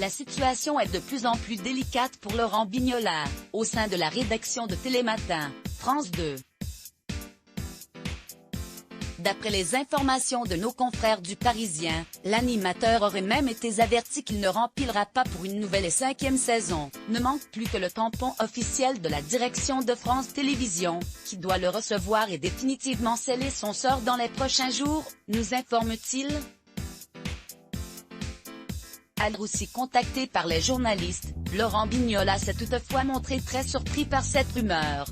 La situation est de plus en plus délicate pour Laurent Bignola, au sein de la rédaction de Télématin, France 2. D'après les informations de nos confrères du Parisien, l'animateur aurait même été averti qu'il ne remplira pas pour une nouvelle et 5e saison. Ne manque plus que le tampon officiel de la direction de France Télévisions, qui doit le recevoir et définitivement sceller son sort dans les prochains jours, nous informe-t-il. Aussi contacté par les journalistes, Laurent Bignola s'est toutefois montré très surpris par cette rumeur.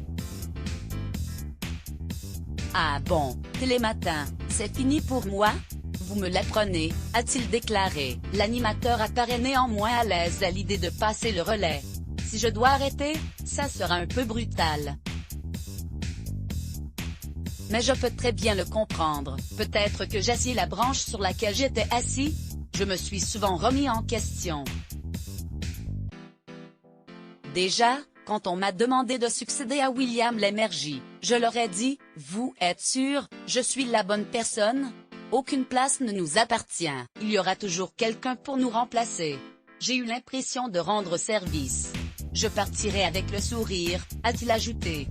Ah bon, Télématin, c'est fini pour moi? Vous me l'apprenez, a-t-il déclaré. L'animateur apparaît néanmoins à l'aise à l'idée de passer le relais. Si je dois arrêter, ça sera un peu brutal. Mais je peux très bien le comprendre, peut-être que j'assieds la branche sur laquelle j'étais assis. Je me suis souvent remis en question. Déjà, quand on m'a demandé de succéder à William Lémergie, je leur ai dit, « Vous êtes sûr, je suis la bonne personne? Aucune place ne nous appartient, il y aura toujours quelqu'un pour nous remplacer. J'ai eu l'impression de rendre service. Je partirai avec le sourire », a-t-il ajouté.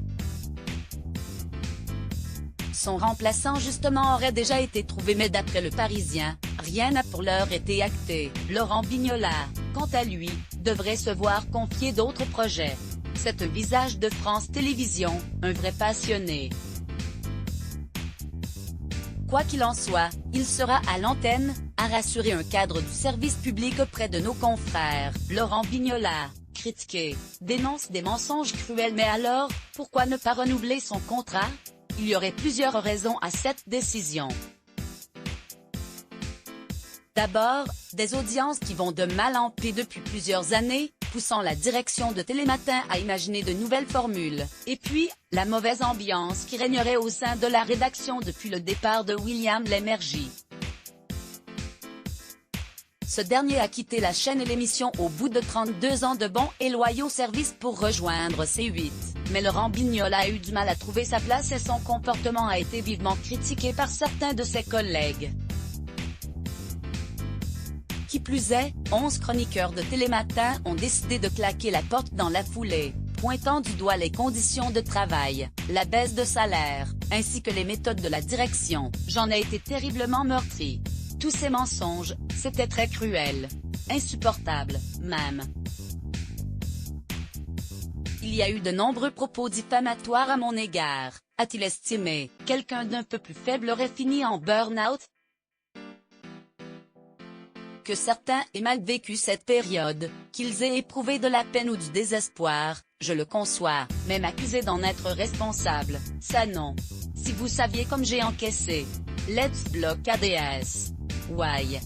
Son remplaçant justement aurait déjà été trouvé mais d'après le Parisien, rien n'a pour l'heure été acté. Laurent Bignola, quant à lui, devrait se voir confier d'autres projets. C'est un visage de France Télévisions, un vrai passionné. Quoi qu'il en soit, il sera à l'antenne, a rassuré un cadre du service public auprès de nos confrères. Laurent Bignola, critiqué, dénonce des mensonges cruels mais alors, pourquoi ne pas renouveler son contrat? Il y aurait plusieurs raisons à cette décision. D'abord, des audiences qui vont de mal en pis depuis plusieurs années, poussant la direction de Télématin à imaginer de nouvelles formules. Et puis, la mauvaise ambiance qui régnerait au sein de la rédaction depuis le départ de William Lémergie. Ce dernier a quitté la chaîne et l'émission au bout de 32 ans de bons et loyaux services pour rejoindre C8. Mais Laurent Bignola a eu du mal à trouver sa place et son comportement a été vivement critiqué par certains de ses collègues. Qui plus est, 11 chroniqueurs de Télématin ont décidé de claquer la porte dans la foulée, pointant du doigt les conditions de travail, la baisse de salaire, ainsi que les méthodes de la direction. J'en ai été terriblement meurtri. Tous ces mensonges, c'était très cruel. Insupportable, même. Il y a eu de nombreux propos diffamatoires à mon égard, a-t-il estimé. Quelqu'un d'un peu plus faible aurait fini en burn-out? Que certains aient mal vécu cette période, qu'ils aient éprouvé de la peine ou du désespoir, je le conçois, mais m'accuser d'en être responsable, ça non. Si vous saviez comme j'ai encaissé. Let's block ADS. Why?